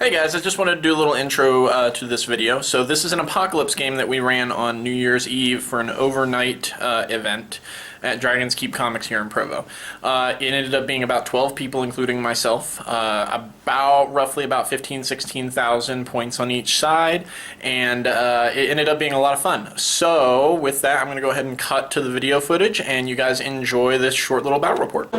Hey guys, I just wanted to do a little intro to this video. So this is an Apocalypse game that we ran on New Year's Eve for an overnight event at Dragon's Keep Comics here in Provo. It ended up being about 12 people, including myself, roughly about 16,000 points on each side, and it ended up being a lot of fun. So with that, I'm going to go ahead and cut to the video footage, and you guys enjoy this short little battle report.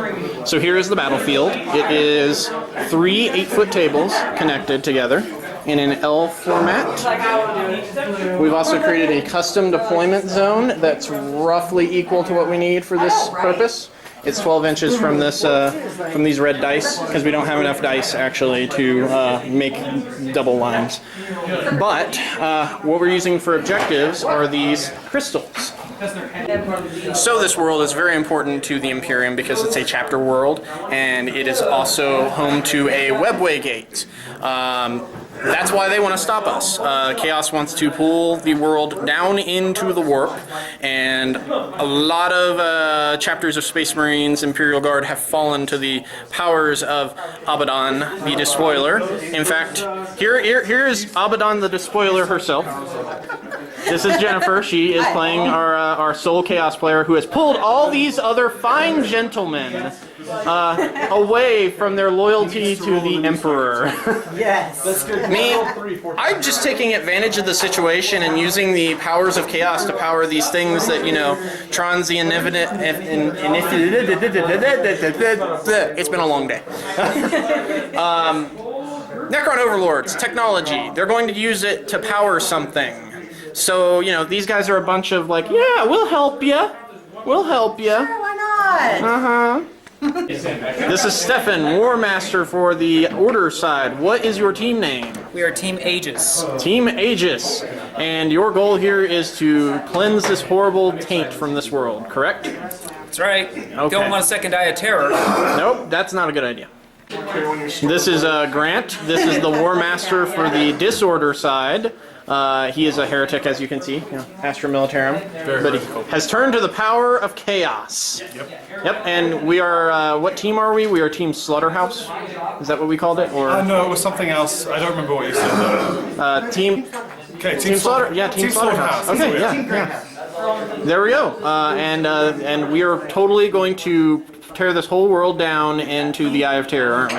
So here is the battlefield. It is 3 8-foot tables connected together in an L format. We've also created a custom deployment zone that's roughly equal to what we need for this purpose. It's 12 inches from this from these red dice, because we don't have enough dice actually to make double lines. But what we're using for objectives are these crystals. So this world is very important to the Imperium because it's a chapter world, and it is also home to a webway gate. That's why they want to stop us. Chaos wants to pull the world down into the warp, and a lot of chapters of Space Marines, Imperial Guard have fallen to the powers of Abaddon, the Despoiler. In fact, here is Abaddon the Despoiler herself. This is Jennifer. She is playing our sole Chaos player who has pulled all these other fine gentlemen away from their loyalty to the Emperor. Yes. That's good. Me, I'm just taking advantage of the situation and using the powers of Chaos to power these things that, you know, Tron's the it's been a long day. Necron Overlords, technology. They're going to use it to power something. So, you know, these guys are a bunch of like, yeah, we'll help you. We'll help you. Sure, why not? Uh-huh. This is Stefan, War Master for the Order side. What is your team name? We are Team Aegis. Team Aegis. And your goal here is to cleanse this horrible taint from this world, correct? That's right. Okay. Don't want a second eye of terror. Nope, that's not a good idea. This is Grant. This is the War Master for the Disorder side. He is a heretic, as you can see, you know, Astra Militarum, but he has turned to the power of Chaos. Yep, and we are, what team are we? We are Team Slaughterhouse? Is that what we called it? Or no, it was something else. I don't remember what you said though. Team Slaughterhouse. Yeah, Team Slaughterhouse. Okay, yeah. There we go. And we are totally going to tear this whole world down into the Eye of Terror, aren't we?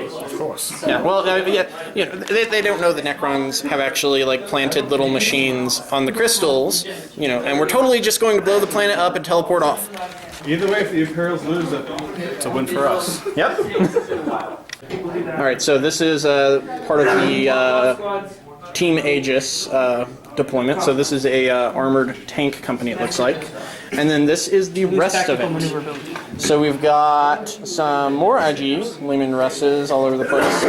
Of course. Yeah, well, yeah, you know, they don't know that Necrons have actually, like, planted little machines on the crystals, you know, and we're totally just going to blow the planet up and teleport off. Either way, if the Imperials lose, it's a win for us. Yep. Alright, so this is part of the Team Aegis deployment. So this is a armored tank company, it looks like. And then this is the rest of it. So we've got some more IGs, Lehman Russes all over the place.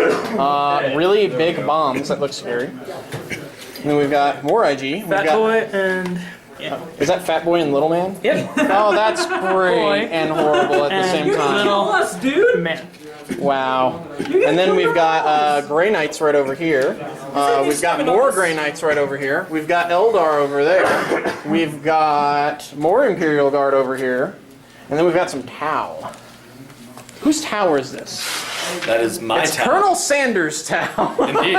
Really big bombs that look scary. And then we've got more IG. Fat Boy and... Yeah. Is that Fat Boy and Little Man? Yep. Oh, that's great and horrible at the same time. Little dude, man. Wow. And then we've got Grey Knights right over here. We've got more Grey Knights right over here. We've got Eldar over there. We've got more Imperial Guard over here. And then we've got some Tau. Whose Tau is this? That is my It's Tau. Colonel Sanders' Tau. Indeed.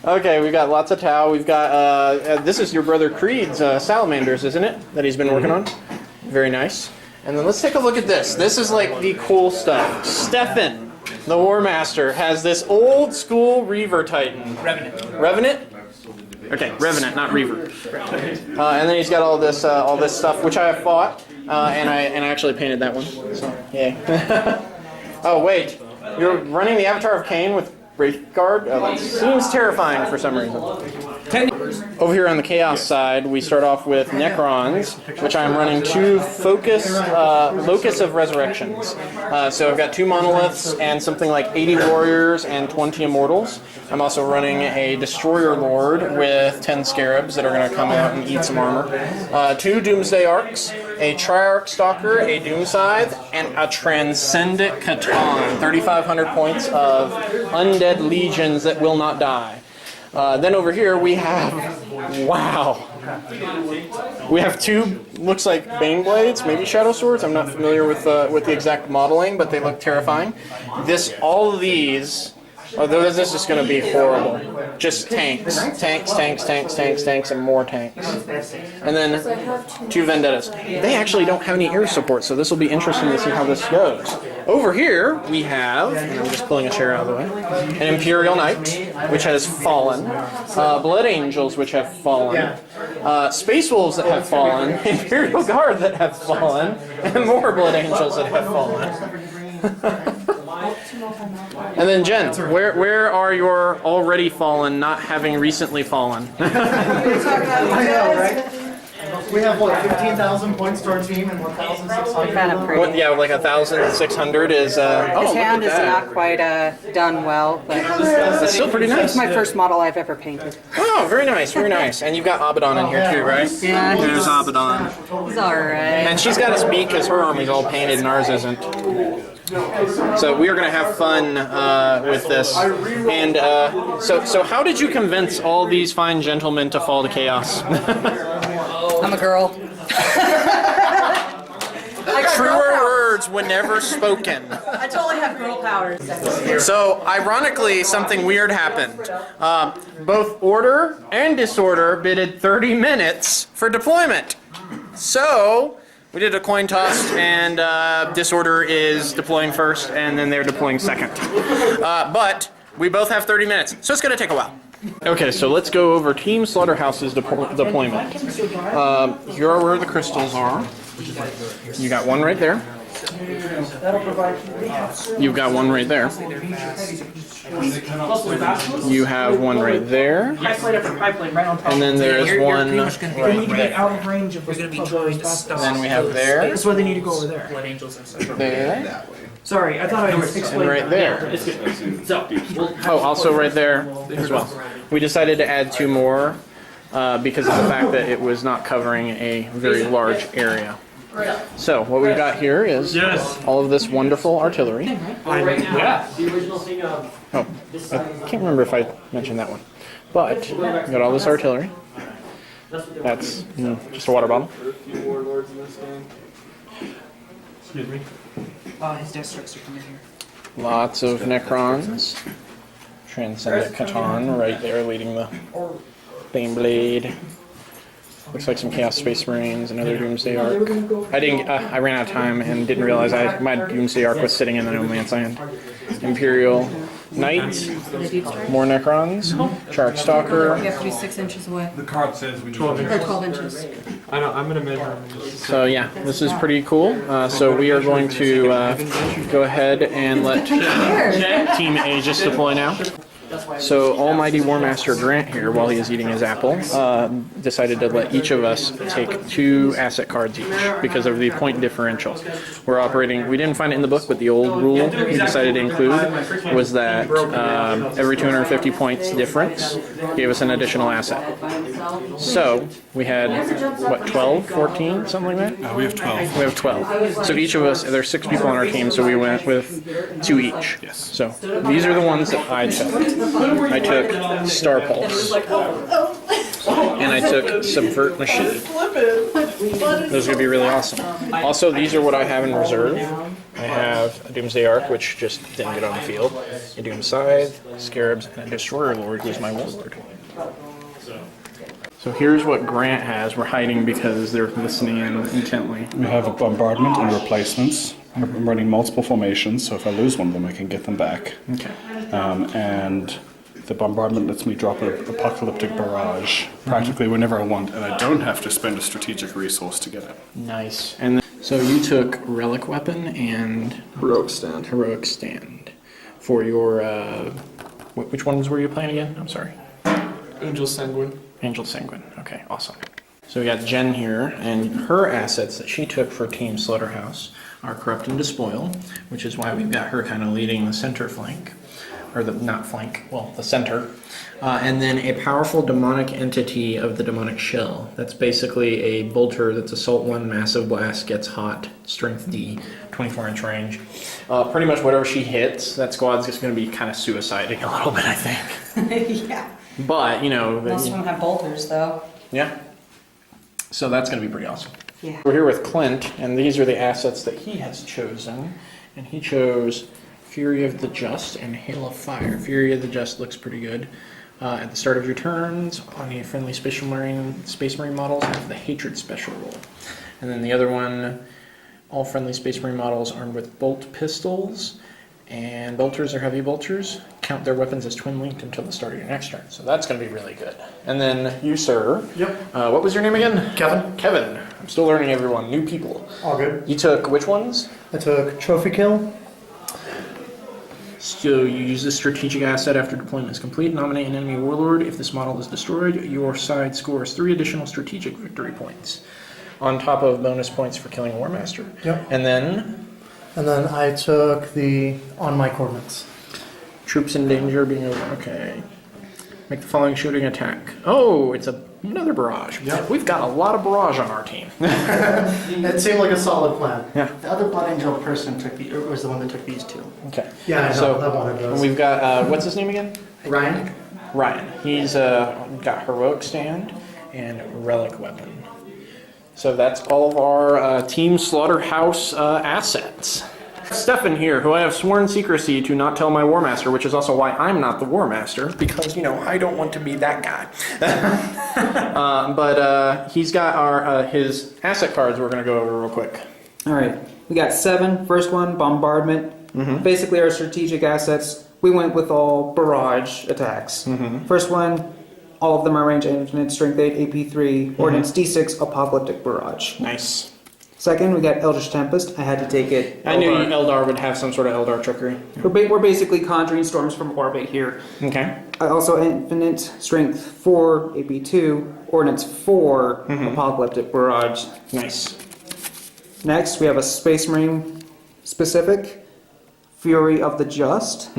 Okay, we've got lots of Tau. We've got, this is your brother Creed's Salamanders, isn't it? That he's been working on. Very nice. And then let's take a look at this. This is like the cool stuff. Stefan, the War Master, has this old school Reaver Titan. Revenant. Revenant? Okay, Revenant, not Reaver. And then he's got all this stuff, which I have fought, and I actually painted that one. So, yay. Oh wait, you're running the Avatar of Cain with Wraithguard? Oh, that seems terrifying for some reason. Over here on the Chaos side, we start off with Necrons, which I'm running 2 Focus Locus of Resurrections. So I've got 2 Monoliths and something like 80 Warriors and 20 Immortals. I'm also running a Destroyer Lord with 10 Scarabs that are going to come out and eat some armor. 2 Doomsday Arcs, a Triarch Stalker, a Doom Scythe, and a Transcendent Catan. 3,500 points of undead legions that will not die. Then over here we have, wow, We have two, looks like Bane blades, maybe shadow swords. I'm not familiar with the exact modeling, but they look terrifying. All of these. Oh, this is going to be horrible. Just tanks, and more tanks. And then 2 vendettas. They actually don't have any air support, so this will be interesting to see how this goes. Over here, we have, and I'm just pulling a chair out of the way, an Imperial Knight, which has fallen, Blood Angels, which have fallen, Space Wolves that have fallen, Imperial Guard that have fallen, and more Blood Angels that have fallen. And then Jen, where are your already fallen, not having recently fallen? I know, right? We have, what, 15,000 points to our team and 1,600? Kind of pretty. Yeah, like 1,600 is. His hand is not quite done well, but That's still pretty nice. it's my first model I've ever painted. Oh, very nice, very nice. And you've got Abaddon in here too, right? Yeah, There's Abaddon. he's alright. And she's got us beat because her army's all painted and ours isn't. So we are going to have fun with this. And so how did you convince all these fine gentlemen to fall to chaos? I'm a girl. Truer words were never spoken. I totally have girl powers. So, ironically, something weird happened. Both Order and Disorder bidded 30 minutes for deployment. So, we did a coin toss, and Disorder is deploying first, and then they're deploying second. But we both have 30 minutes, so it's going to take a while. Okay, so let's go over Team Slaughterhouse's deployment. Here are where the crystals are. You got one right there. You've got one right there. You have one right there. And then there's one right there. Out of range of You're going to be trying to stop. Then we have there. That's why they need to go over there. Blood Angels and such. There. Sorry, I thought I explained. And right there. Oh, also right there as well. We decided to add 2 more because of the fact that it was not covering a very large area. So what we've got here is all of this wonderful artillery. Oh, I can't remember if I mentioned that one. But we got all this artillery. That's just a water bottle. Excuse me. His death strikes are coming here. Lots of Necrons. Transcendent Catan right there leading the Bane Blade. Looks like some Chaos Space Marines, another Doomsday Arc. I ran out of time and didn't realize my Doomsday Arc was sitting in the No Man's Land. Imperial Knight, more Necrons, Shark Stalker. You have to be 6 inches away. The card says we need 12 Or 12 inches. I know, I'm gonna measure. So yeah, this is pretty cool. So we are going to go ahead and let Team Aegis deploy now. So Almighty Warmaster Grant here, while he is eating his apple, decided to let each of us take 2 asset cards each because of the point differential. We're operating, we didn't find it in the book, but the old rule we decided to include was that every 250 points difference gave us an additional asset. So we had, what, 12, 14, something like that? We have 12. We have 12. So each of us, there's 6 people on our team, so we went with 2 each. Yes. So these are the ones that I took. I took Star Pulse. And I took Subvert Machine. Those are going to be really awesome. Also, these are what I have in reserve. I have a Doomsday Arc, which just didn't get on the field. A Doom Scythe, Scarabs, and a Destroyer Lord, who's my Warlord. So here's what Grant has. We're hiding because they're listening in intently. We have a bombardment and replacements. I'm running multiple formations, so if I lose one of them, I can get them back. Okay. And the bombardment lets me drop an apocalyptic barrage practically whenever I want, and I don't have to spend a strategic resource to get it. Nice. And then, so you took Relic Weapon and Heroic Stand. Heroic Stand for your. Which ones were you playing again? I'm sorry. Angel Sanguine. Angel Sanguine. Okay, awesome. So we got Jen here, and her assets that she took for Team Slaughterhouse are Corrupt and Despoil, which is why we've got her kind of leading the center flank. Or the, not flank, well, the center. And then a powerful demonic entity of the demonic shell. That's basically a bolter that's Assault 1, Massive Blast, gets hot, Strength D, 24-inch range. Pretty much whatever she hits, that squad's just going to be kind of suiciding a little bit, I think. Yeah. But, you know... Most of them have bolters, though. Yeah. So that's going to be pretty awesome. Yeah. We're here with Clint, and these are the assets that he has chosen. And he chose Fury of the Just and Hail of Fire. Fury of the Just looks pretty good. At the start of your turns, on your friendly Space Marine models have the Hatred special roll. And then the other one, all friendly Space Marine models armed with bolt pistols and bolters or heavy bolters count their weapons as twin linked until the start of your next turn. So that's going to be really good. And then you, sir. Yep. What was your name again? Kevin. Kevin. I'm still learning everyone. New people. All good. You took which ones? I took Trophy Kill. So you use this strategic asset after deployment is complete. Nominate an enemy warlord. If this model is destroyed, your side scores 3 additional strategic victory points, on top of bonus points for killing a War Master. Yep. And then And then I took the On My Coordinates. troops in danger being over. Okay. Make the following shooting attack. Oh, it's another barrage. Yep. We've got a lot of barrage on our team. It seemed like a solid plan. Yeah. The other Blood Angel person was the one that took these two. Okay. Yeah, I know. So I wanted those. we've got what's his name again? Ryan. Ryan. He's got heroic stand and relic weapon. So that's all of our Team Slaughterhouse assets. Stefan here, who I have sworn secrecy to not tell my War Master, which is also why I'm not the War Master, because, you know, I don't want to be that guy. But he's got his asset cards we're going to go over real quick. All right, we got 7. First one, bombardment. Basically, our strategic assets. We went with all barrage attacks. First one, all of them are range infinite, strength 8, AP3, ordnance D6, apocalyptic barrage. Nice. Second, we got Eldritch Tempest. I had to take it. I knew Eldar would have some sort of Eldar trickery. We're basically conjuring storms from orbit here. Okay. I also infinite strength 4, AP2, ordnance 4, apocalyptic barrage. Nice. Next, we have a Space Marine specific, Fury of the Just.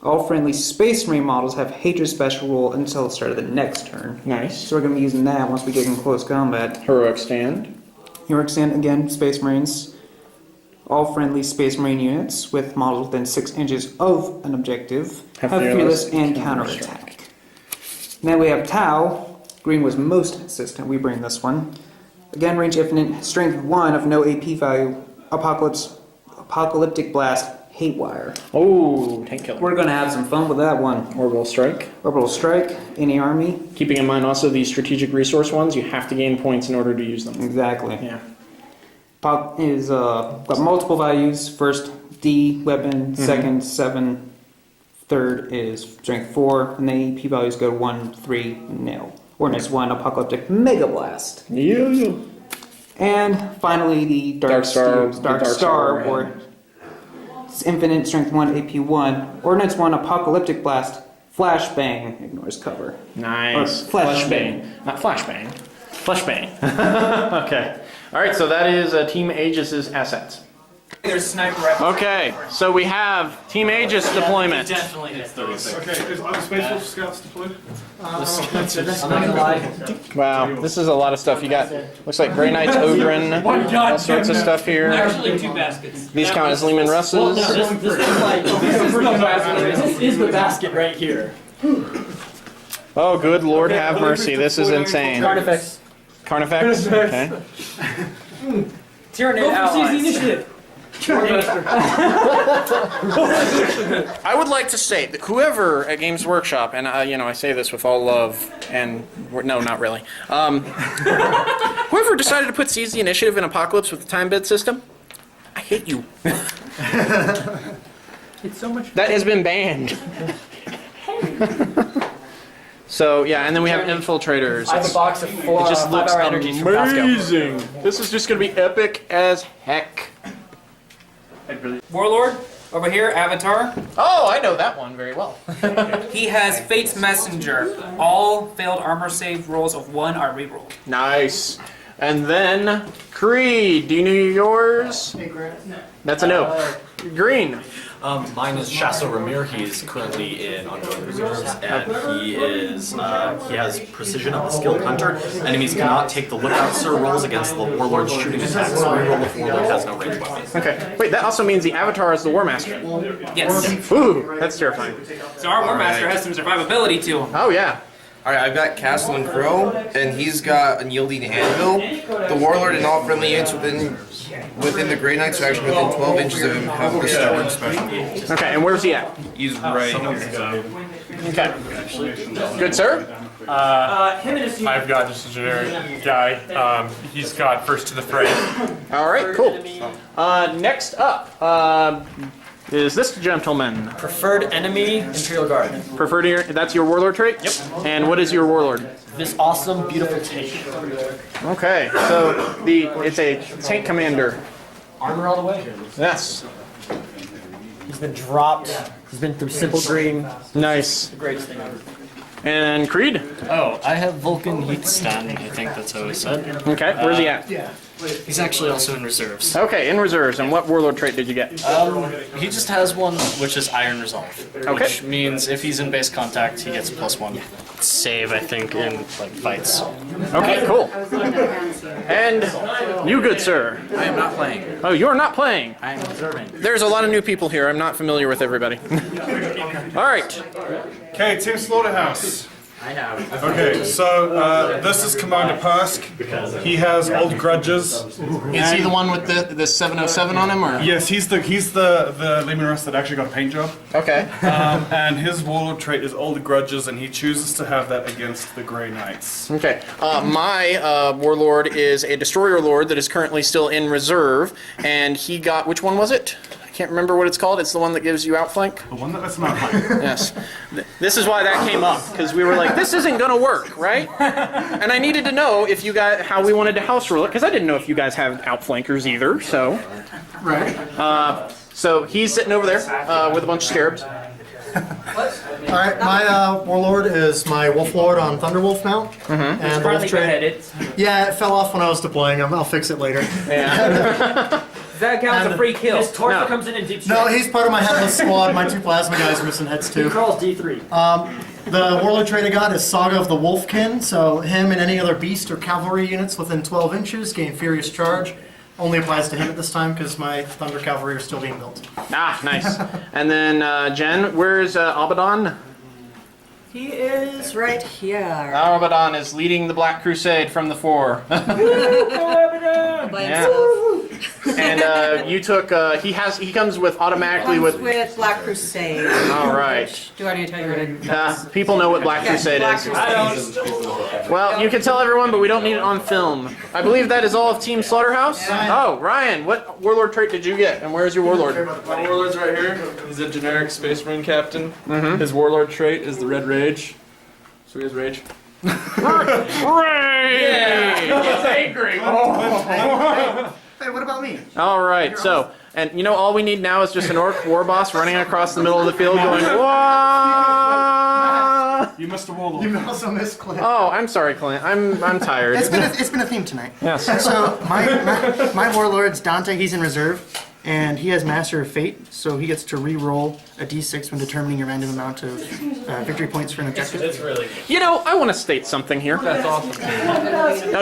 All friendly Space Marine models have Hatred special rule until the start of the next turn. Nice. So we're going to be using that once we get in close combat. Heroic stand. Heroic Stand, again, Space Marines. All friendly Space Marine units with models within 6 inches of an objective have fearless and counterattack. Then we have Tau. Green was most consistent. We bring this one. Again, range infinite, strength 1 of no AP value, apocalyptic blast, hate wire. Oh, tank killer. We're going to have some fun with that one. Orbital strike. Orbital strike, any army. Keeping in mind also these strategic resource ones, you have to gain points in order to use them. Exactly. Yeah. Pop is got multiple values. First D weapon, second 7, third is strength 4, and the AP values go 1, 3, 0. Ordnance 1, apocalyptic mega blast. Yeah. And finally the Dark Star, or it's infinite strength 1, AP 1, ordnance 1, apocalyptic blast, flashbang, ignores cover. Nice. Or flashbang. Not flashbang. Flashbang. Okay. All right, so that is Team Aegis' assets. There's sniper rifles. Okay, so we have Team Aegis deployment. Definitely hits those. Okay, is other Space Wolf Scouts deployed? I'm not gonna lie. Wow, this is a lot of stuff. You got, looks like Grey Knights, Ogren, all sorts of stuff here. Actually, 2 baskets. These count as Lehman Russes. This is the basket right here. Oh, good Lord have mercy, this is insane. Carnifex. Carnifex? Okay. Tyranid allies. I would like to say that whoever at Games Workshop, and I say this with all love, and no, not really. Whoever decided to put Seize the Initiative in Apocalypse with the time bid system, I hate you. It's so much. That has been banned. So yeah, and then we have infiltrators. I have a box of 4 It just looks 5-hour energies from Costco. amazing. This is just gonna be epic as heck. Warlord, over here, Avatar. Oh, I know that one very well. He has Fate's Messenger. All failed armor save rolls of 1 are rerolled. Nice. And then Creed, do you know yours? That's a no. Green. Mine is Shasso Ramir. He is currently in ongoing reserves, and he has precision of the skilled hunter. Enemies cannot take the lookout sir rolls against the warlord's shooting attacks. So reroll if warlord has no range weapons. Okay. Wait, that also means the Avatar is the War Master. Yes. Ooh, that's terrifying. So our War Master has some survivability to him. Oh yeah. Alright, I've got Castle and Crow, and he's got Unyielding Anvil. The Warlord and all friendly units within the Grey Knights, so actually within 12 inches of him, have the Stubborn special. Okay, and where's he at? He's right here. Okay. Good, sir? I've got just a generic guy. He's got first to the fray. All right, cool. Next up is this gentleman. Preferred enemy, Imperial Guard. That's your Warlord trait? Yep. And what is your Warlord? This awesome, beautiful tank. Okay, so it's a tank commander. Armor all the way. Yes. He's been dropped. He's been through Simple Green. Nice. The greatest thing ever. And Creed? Oh, I have Vulcan Heatstand, I think that's how he said. Okay, where's he at? He's actually also in reserves. Okay, in reserves. And what Warlord trait did you get? He just has one, which is Iron Resolve. Okay. Which means if he's in base contact, he gets a +1 save, I think, in like fights. Okay, cool. And you, good sir? I am not playing. Oh, you are not playing. I am observing. There's a lot of new people here. I'm not familiar with everybody. All right. Okay, Team Slaughterhouse. I have. Okay, so this is Commander Persk. He has old grudges. Is he the one with the 707 on him, or? Yes, he's the Lehman Russ that actually got a paint job. Okay. And his warlord trait is old grudges, and he chooses to have that against the Grey Knights. Okay. My Warlord is a Destroyer Lord that is currently still in reserve, and he got, which one was it? I can't remember what it's called. It's the one that gives you outflank. The one that lets him outflank. Yes. This is why that came up, because we were like, this isn't going to work, right? And I needed to know if you guys, how we wanted to house rule it, because I didn't know if you guys have outflankers either, so. Right. So he's sitting over there with a bunch of scarabs. Alright, my Warlord is my Wolf Lord on Thunderwolf mount. And the Wolf trait. Yeah, it fell off when I was deploying him. I'll fix it later. Yeah. That counts as a free kill. His torso comes in deep No, he's part of my headless squad. My 2 plasma guys are missing heads too. He crawls D3. The Warlord trait I got is Saga of the Wolfkin, so him and any other beast or cavalry units within 12 inches gain Furious Charge. Only applies to him at this time because my Thunder Cavalry are still being built. Ah, nice. And then Jen, where's Abaddon? He is right here. Abaddon is leading the Black Crusade from the fore. By himself. And you took, he comes with automatically Comes with... with Black Crusade. All right. Do I need to tell you what it People know what Black Crusade Black is. Crusade. Well, you can tell everyone, but we don't need it on film. I believe that is all of Team Slaughterhouse. Oh, Ryan, what Warlord trait did you get, and where's your Warlord? My Warlord's right here. He's a generic Space Marine captain. His Warlord trait is the Red Rage. So he has Rage. Rage! He's angry. Hey, what about me? All right, so, and you know, all we need now is just an orc war boss running across the middle of the field going, wah! You missed a Warlord. You also missed Clint. Oh, I'm sorry, Clint. I'm tired. It's been a theme tonight. Yes. So my Warlord's Dante. He's in reserve, and he has Master of Fate, so he gets to re-roll a d6 when determining your random amount of victory points for an objective. It's really You know, I want to state something here. That's awesome.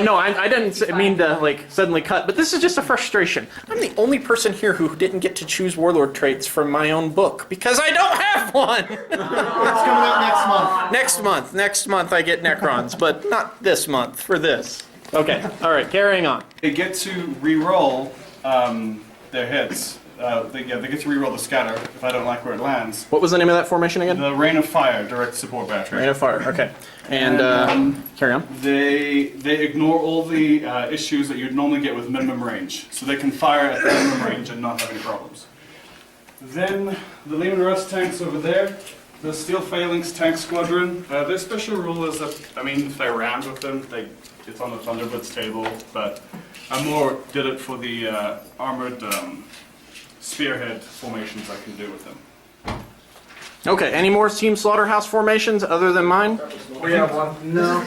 No, I didn't mean to like suddenly cut, but this is just a frustration. I'm the only person here who didn't get to choose Warlord traits from my own book because I don't have one. It's coming out next month. Next month I get Necrons, but not this month for this. Okay, all right, carrying on. They get to re-roll their hits. They get to reroll the scatter if I don't like where it lands. What was the name of that formation again? The Rain of Fire direct support battery. Rain of Fire. Okay, and carry on. They ignore all the issues that you'd normally get with minimum range, so they can fire at the minimum range and not have any problems. Then the Lehman Russ tanks over there. The Steel Phalanx tank squadron. Their special rule is that if they rammed with them, it's on the Thunderbird's table, but I more did it for the armored spearhead formations I can do with them. Okay, any more Team Slaughterhouse formations other than mine? We have one. No,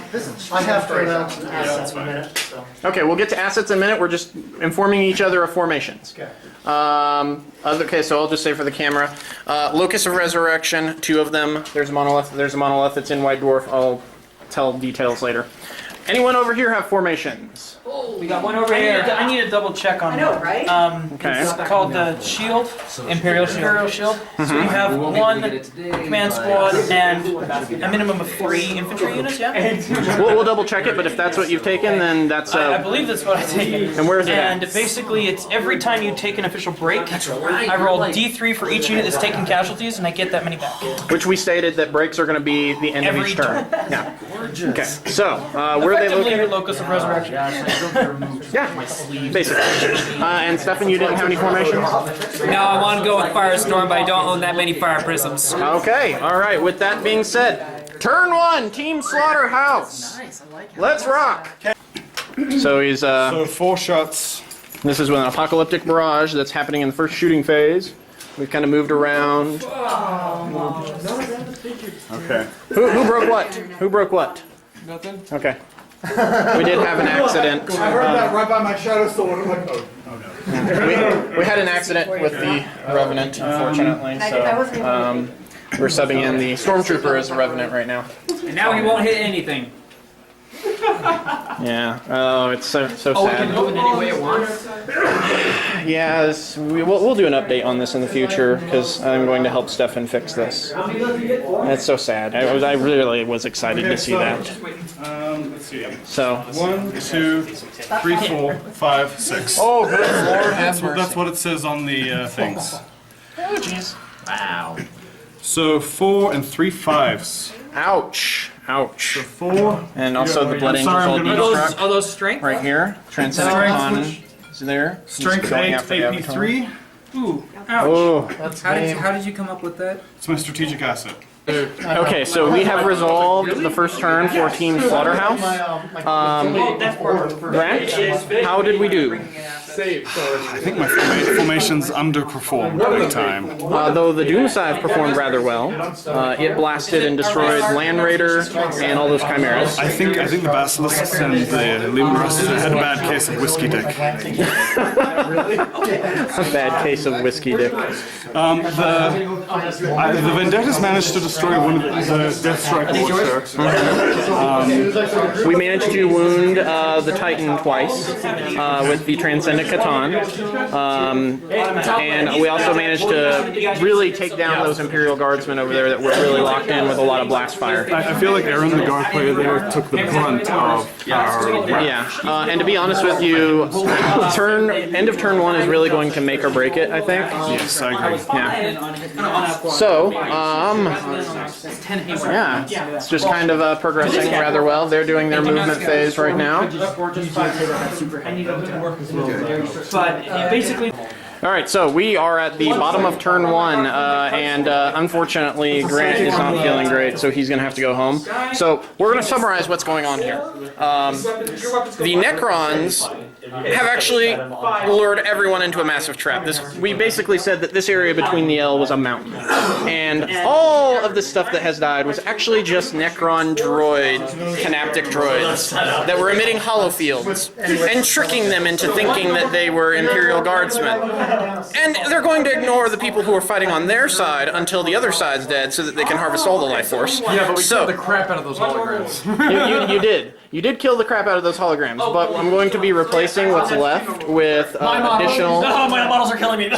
I have to announce assets in a minute. So. Okay, we'll get to assets in a minute. We're just informing each other of formations. Okay. Okay, so I'll just say for the camera, Locus of Resurrection, 2 of them. There's a monolith. There's a monolith that's in White Dwarf. I'll tell details later. Anyone over here have formations? We got one over here. I need a double check on that. right? Okay. It's called the Shield, Imperial Shield. So we have one command squad and a minimum of 3 infantry units, yeah? We'll double check it, but if that's what you've taken, then that's. I believe that's what I take. And where is it at? And basically, it's every time you take an official break, I roll D3 for each unit that's taking casualties, and I get that many back. Which we stated that breaks are going to be the end of Every each turn. Yeah. Okay. So, where are they Effectively, your located? locus of resurrection. Yeah, basically. And Stefan, you didn't have any formations? No, I want to go with Firestorm, but I don't own that many fire prisms. Okay, alright, with that being said, turn 1, Team Slaughterhouse. Let's rock. So he's, So 4 shots. this is with an apocalyptic barrage that's happening in the first shooting phase. We've kind of moved around. Okay. Who broke what? Who broke what? Nothing. Okay. We did have an accident. I heard that right by my shadow sword. I'm like, oh no. We had an accident with the Revenant, unfortunately, so we're subbing in the Stormtrooper as a Revenant right now. And now he won't hit anything. Yeah. Oh, it's so Oh, we sad. can move it any way it wants? Yeah, we'll do an update on this in the future because I'm going to help Stefan fix this. That's so sad. I really was excited to see that. Let's see. So 1, 2, 3, 4, 5, 6. Oh, good Lord. That's what it says on the things. Oh, jeez. Wow. So 4 and 3 5s. Ouch. Ouch. 4. And also the blood angels all destruct Are those strength? right here. Transcendent Con is there. He's Strength going 8, after the AP Avatar. 3. Ooh, ouch. Oh. How did you come up with that? It's my strategic asset. Okay, so we have resolved the first turn for Team Slaughterhouse. Grant, how did we do? I think my formations underperformed big time. Though the Doomscythe performed rather well. It blasted and destroyed Land Raider and all those chimeras. I think the Basilisks and the Lemurus had a bad case of whiskey dick. A bad case of whiskey dick. The Vendettas managed to destroy one of the Death Strike Watcher. We managed to wound the Titan twice with the Transcendent Catan. And we also managed to really take down those Imperial Guardsmen over there that were really locked in with a lot of blast fire. I feel like Aaron, the guard player there, took the brunt of our... Yeah, and to be honest with you, end of turn 1 is really going to make or break it, I think. Yes, I agree. Yeah. So, yeah, it's just kind of progressing rather well. They're doing their movement phase right now. But basically. Alright, so we are at the bottom of turn 1, and unfortunately Grant is not feeling great, so he's going to have to go home. So, we're going to summarize what's going on here. The Necrons have actually lured everyone into a massive trap. We basically said that this area between the L was a mountain. And all of the stuff that has died was actually just Necron canaptic droids that were emitting holofields and tricking them into thinking that they were Imperial Guardsmen. And they're going to ignore the people who are fighting on their side until the other side's dead so that they can harvest all the life force. Yeah, but we killed the crap out of those holograms. You did. You did kill the crap out of those holograms, but I'm going to be replacing what's left with additional... No, my models are killing me.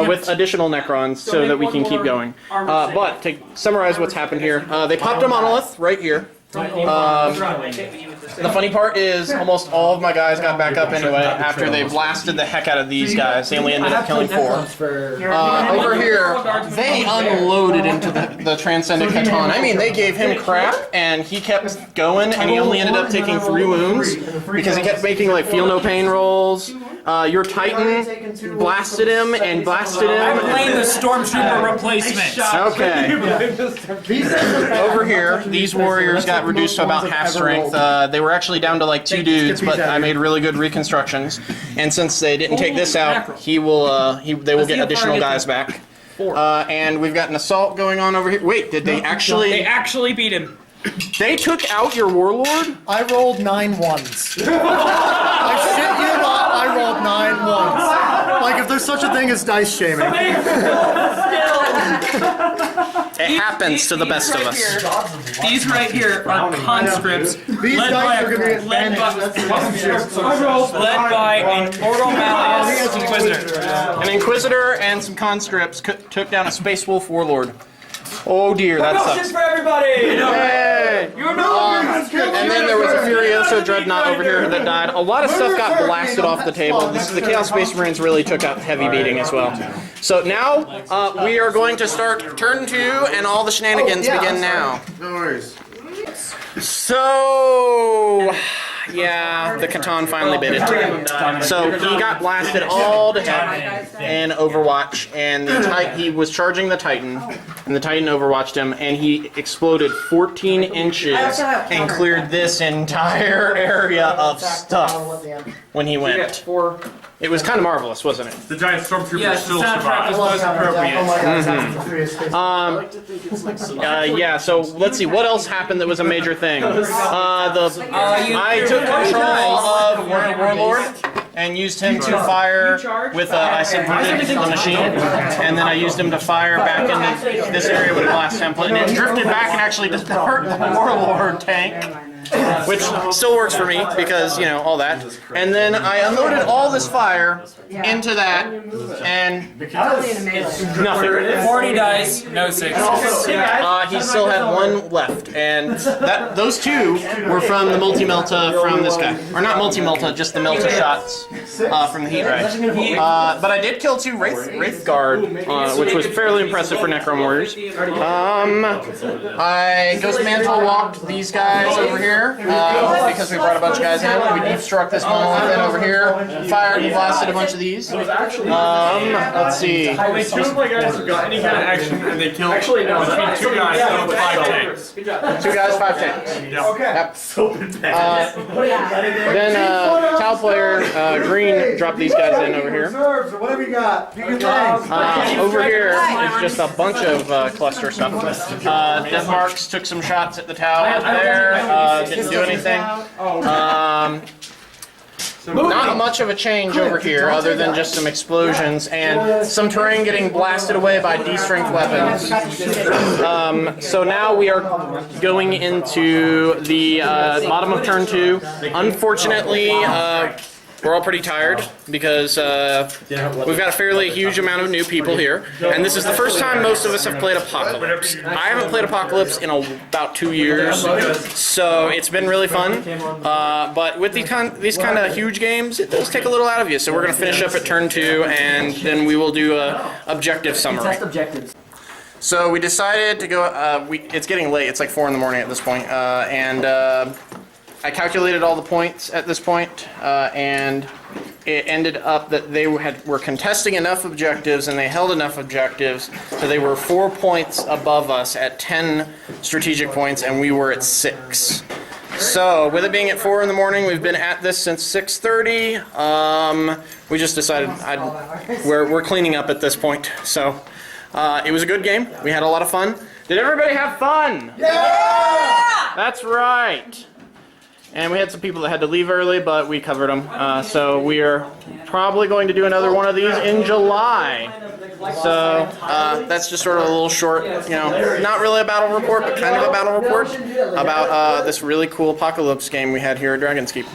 with additional Necrons so that we can keep going. But to summarize what's happened here, they popped a monolith right here. The funny part is almost all of my guys got back up anyway after they blasted the heck out of these guys. They only ended up killing 4. Over here, they unloaded into the Transcendent Catan. I mean, they gave him crap, and he kept going, and he only ended up taking 3 wounds because he kept making like feel no pain rolls. Your Titan blasted him and blasted him. I'm playing the Stormtrooper replacement. Okay. Over here, these warriors got reduced to about half strength. They were actually down to like 2 dudes, but I made really good reconstructions. And since they didn't take this out, they will get additional guys back. And we've got an assault going on over here. Wait, did they actually? They actually beat him. They took out your warlord? I rolled 9 ones. I shit you not, I rolled 9 ones. Like, if there's such a thing as dice shaming. It happens to the best of us. These right here are conscripts led by an Ordo Malleus Inquisitor. An Inquisitor and some conscripts took down a Space Wolf Warlord. Oh dear, that sucks. for everybody! Yay! You're no longer And then there was a Furioso Dreadnought over here that died. A lot of stuff got blasted off the table. The Chaos Space Marines really took a heavy beating as well. So now we are going to start turn 2, and all the shenanigans begin now. No worries. So, yeah, the Catan finally bit it. So he got blasted all to heck in Overwatch, and he was charging the Titan, and the Titan overwatched him, and he exploded 14 inches and cleared this entire area of stuff when he went. It was kind of marvelous, wasn't it? The giant stormtrooper still soundtrack was most appropriate. Yeah, so let's see, what else happened that was a major thing? I took control of Warlord and used him to fire with, I subverted the machine, and then I used him to fire back into this area with a blast template, and it drifted back and actually just hurt the Warlord tank. Which still works for me because, you know, all that. And then I unloaded all this fire into that, and nothing. 40 dice, no 6. He still had 1 left, and those 2 were from the multi-melta from this guy. Or not multi-melta, just the melta shots from the heat ray. But I did kill 2 Wraith Guard, which was fairly impressive for Necron Warriors. I Ghost Mantle walked these guys over here. Because we brought a bunch of guys in. We deep struck this monolith in over here, fired and blasted a bunch of these. Let's see. Only 2 of my guys have got any kind of action, and they killed between 2 guys and 5 tanks. 2 guys, 5 tanks. Yeah. Yep. So bad. Then Tau player Green dropped these guys in over here. What have we got? Over here is just a bunch of cluster stuff. Death Marks took some shots at the Tau up there. Didn't do anything. Not much of a change over here, other than just some explosions and some terrain getting blasted away by D-strength weapons. So now we are going into the bottom of turn 2. Unfortunately, we're all pretty tired because we've got a fairly huge amount of new people here, and this is the first time most of us have played Apocalypse. I haven't played Apocalypse in about 2 years, so it's been really fun. But with these kind of huge games, it does take a little out of you. So we're going to finish up at turn 2, and then we will do a objective summary. So we decided to go. It's getting late. It's like 4 in the morning at this point, and I calculated all the points at this point, and it ended up that they were contesting enough objectives, and they held enough objectives, so they were 4 points above us at 10 strategic points, and we were at 6. So, with it being at 4 in the morning, we've been at this since 6:30. We just decided we're cleaning up at this point. So, it was a good game. We had a lot of fun. Did everybody have fun? Yeah! That's right. And we had some people that had to leave early, but we covered them. So we are probably going to do another one of these in July. So that's just sort of a little short, not really a battle report, but kind of a battle report about this really cool Apocalypse game we had here at Dragon's Keep.